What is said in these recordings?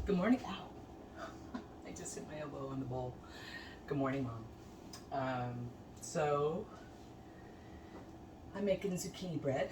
Good morning. Ow. I just hit my elbow on the bowl. Good morning, Mom. So, I'm making zucchini bread,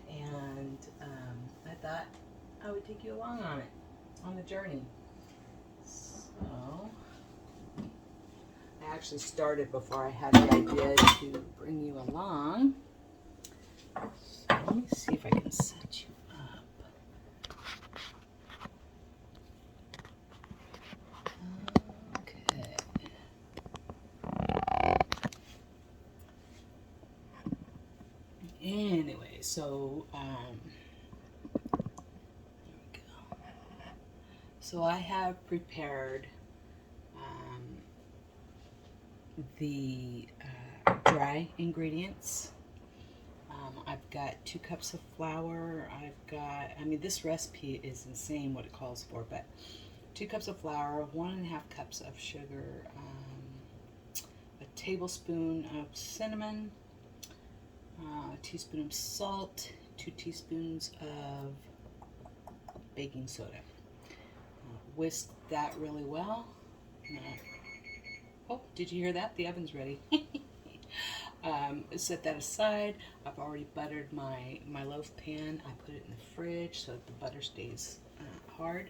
and I thought I would take you along on it, on the journey. So, I actually started before I had the idea to bring you along. So, let me see if I can set you up. Okay. Anyway, so there we go. So I have prepared the dry ingredients. I've got 2 cups of flour. This recipe is insane what it calls for, but 2 cups of flour, 1.5 cups of sugar, a tablespoon of cinnamon, a teaspoon of salt, 2 teaspoons of baking soda. Whisk that really well. Oh, did you hear that? The oven's ready. Set that aside. I've already buttered my loaf pan. I put it in the fridge so that the butter stays hard.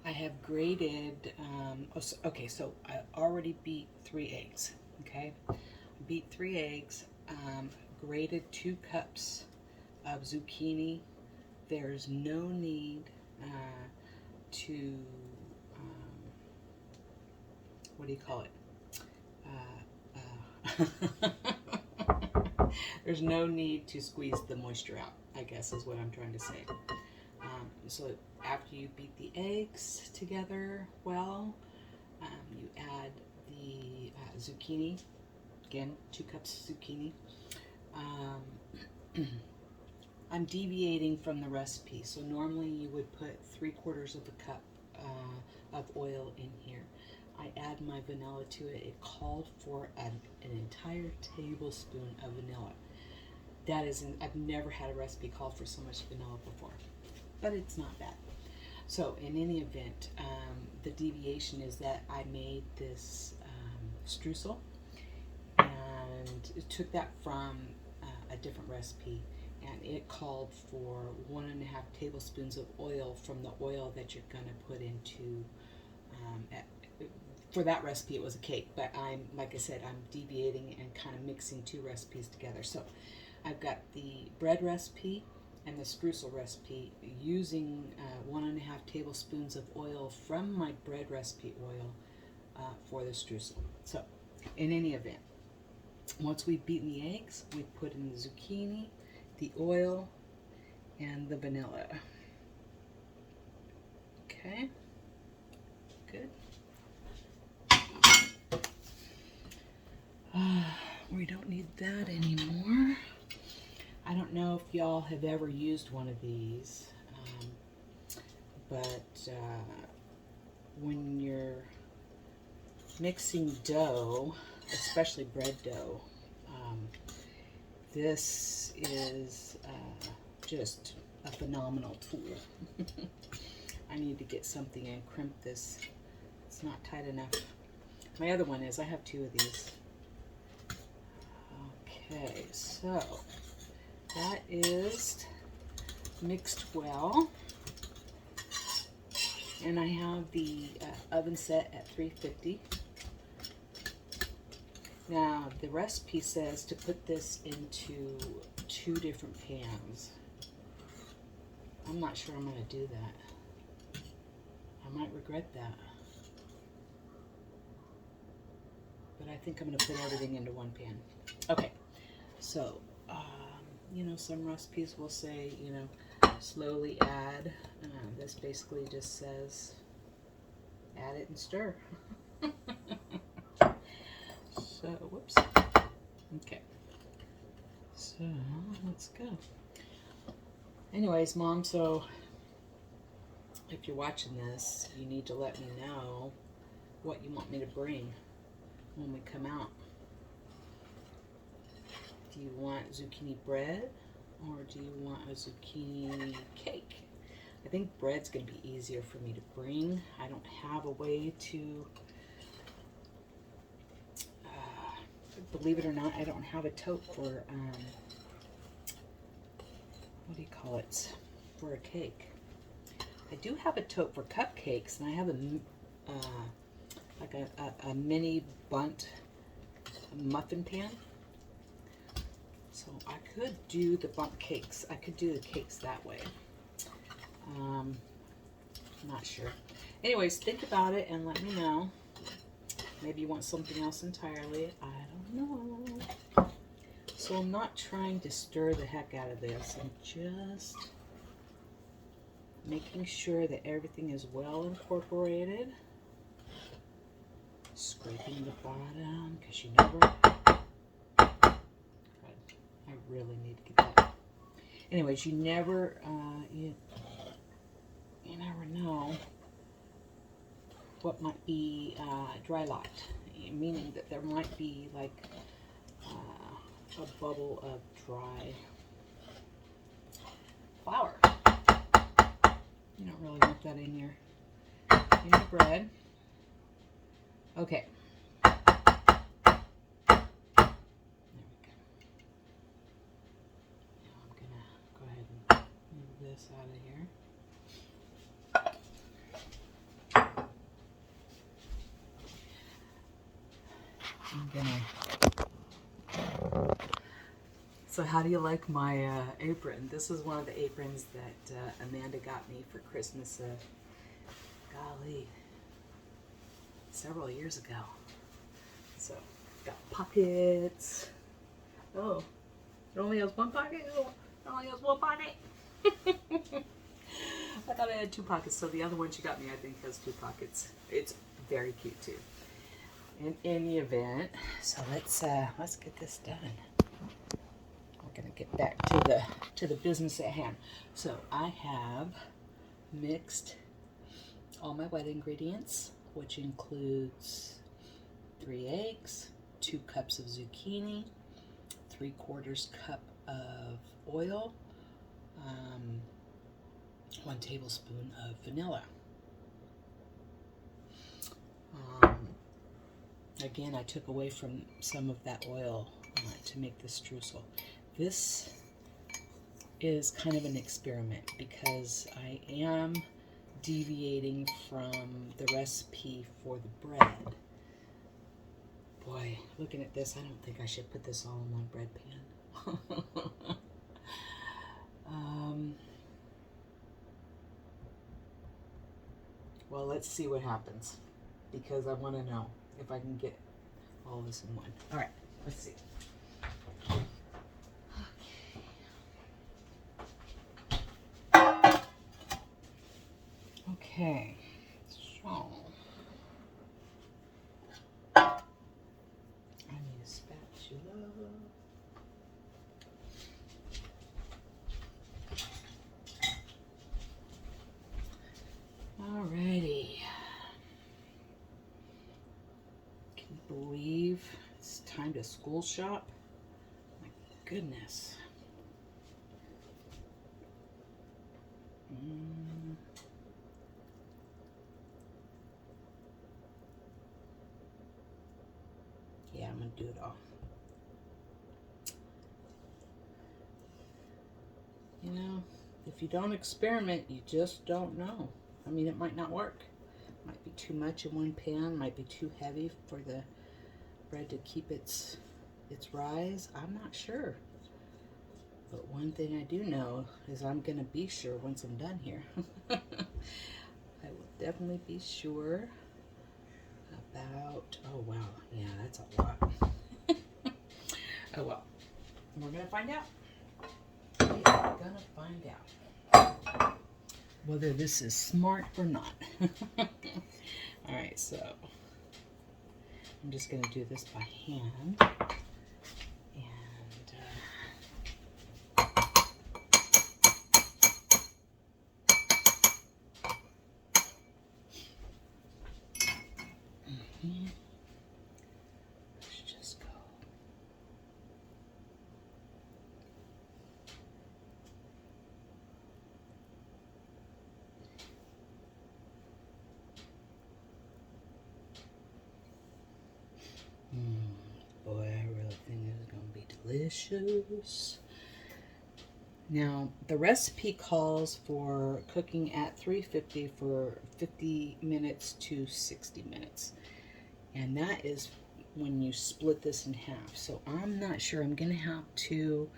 I have grated, so I already beat 3 eggs, okay? Beat 3 eggs, grated 2 cups of zucchini. There's no need to, what do you call it? There's no need to squeeze the moisture out, I guess is what I'm trying to say. So after you beat the eggs together well, you add the zucchini. Again, 2 cups of zucchini. I'm deviating from the recipe. So normally you would put 3/4 of a cup of oil in here. I add my vanilla to it. It called for an entire tablespoon of vanilla. I've never had a recipe call for so much vanilla before, but it's not bad. So in any event, the deviation is that I made this streusel and took that from a different recipe, and it called for 1.5 tablespoons of oil from the oil that you're going to put into for that recipe. It was a cake, but like I said, I'm deviating and kind of mixing 2 recipes together. So I've got the bread recipe and the streusel recipe using 1.5 tablespoons of oil from my bread recipe oil for the streusel. So in any event, once we've beaten the eggs, we put in the zucchini, the oil, and the vanilla. Okay, good. We don't need that anymore. I don't know if y'all have ever used one of these, but when you're mixing dough, especially bread dough, this is just a phenomenal tool. I need to get something and crimp this. It's not tight enough. My other one is, I have 2 of these. Okay, so that is mixed well, and I have the oven set at 350. Now the recipe says to put this into 2 different pans. I'm not sure I'm going to do that. I might regret that, but I think I'm going to put everything into 1 pan. Okay. So, some recipes will say, slowly add. This basically just says add it and stir. So, whoops. Okay. So, let's go. Anyways, Mom, so if you're watching this, you need to let me know what you want me to bring when we come out. Do you want zucchini bread or do you want a zucchini cake? I think bread's going to be easier for me to bring. I don't have a way to, believe it or not, I don't have a tote for, what do you call it, for a cake. I do have a tote for cupcakes, and I have a like a mini Bundt muffin pan. So I could do the Bundt cakes. I could do the cakes that way. Not sure. Anyways, think about it and let me know. Maybe you want something else entirely. I don't know. So I'm not trying to stir the heck out of this. I'm just making sure that everything is well incorporated. Scraping the bottom, because you never... I really need to get that. Anyways, you never, you never know what might be dry locked, meaning that there might be like a bubble of dry flour. You don't really want that in your bread. Okay. There we go. Now I'm gonna go ahead and move this out of here. So how do you like my apron? This is one of the aprons that Amanda got me for Christmas, golly, several years ago. So, got pockets. Oh, it only has one pocket? Oh, it only has one pocket? I thought it had two pockets, so the other one she got me, I think, has two pockets. It's very cute, too. In any event, so let's get this done. We're gonna get back to the business at hand. So I have mixed all my wet ingredients, which includes 3 eggs, 2 cups of zucchini, 3/4 cup of oil, 1 tablespoon of vanilla. Again, I took away from some of that oil to make the streusel. This is kind of an experiment because I am deviating from the recipe for the bread. Boy, looking at this, I don't think I should put this all in one bread pan. Well, let's see what happens because I want to know if I can get all this in one. All right, let's see. Okay, so I need a spatula. Alrighty. Can you believe it's time to school shop? My goodness. Yeah, I'm gonna do it all. You know, if you don't experiment, you just don't know. I mean, it might not work. Might be too much in one pan, might be too heavy for the bread to keep its rise. I'm not sure. But one thing I do know is I'm gonna be sure once I'm done here. I will definitely be sure about, oh wow, yeah, that's a lot. Oh well, we're gonna find out. We are gonna find out whether this is smart or not. All right, so I'm just gonna do this by hand. Let's just go. delicious. Now, the recipe calls for cooking at 350 for 50 minutes to 60 minutes. And that is when you split this in half. So I'm not sure. I'm going to have to,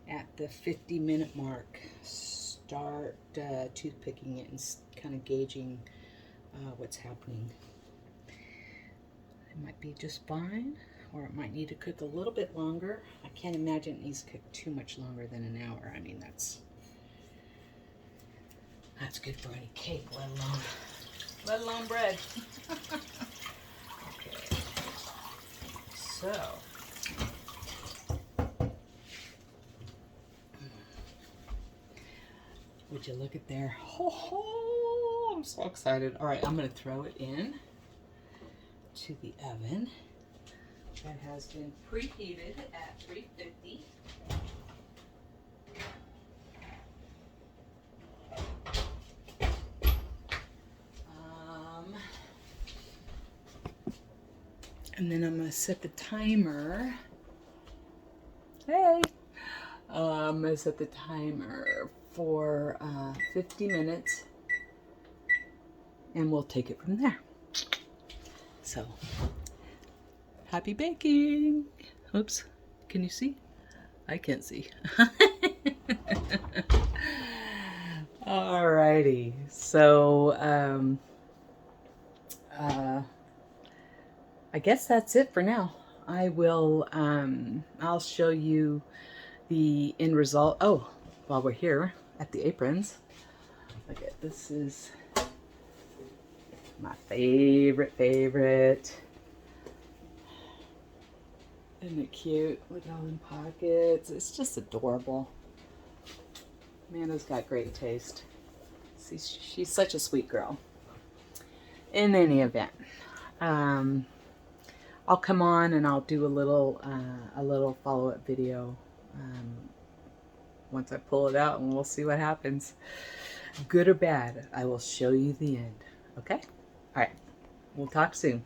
at the 50-minute mark, start toothpicking it and kind of gauging what's happening. It might be just fine, or it might need to cook a little bit longer. I can't imagine it needs to cook too much longer than an hour. I mean, that's good for any cake, let alone bread. Okay, so would you look at there? Oh, I'm so excited. All right, I'm gonna throw it in to the oven that has been preheated at 350. And then I'm going to set the timer. Hey! I'm going to set the timer for 50 minutes. And we'll take it from there. So, happy baking! Oops. Can you see? I can't see. Alrighty. So, I guess that's it for now. I will, I'll show you the end result. Oh, while we're here at the aprons, look at this is my favorite. Isn't it cute? Look all in pockets. It's just adorable. Amanda's got great taste. See, she's such a sweet girl. In any event, I'll come on and I'll do a little follow-up video once I pull it out, and we'll see what happens. Good or bad, I will show you the end. Okay? All right. We'll talk soon.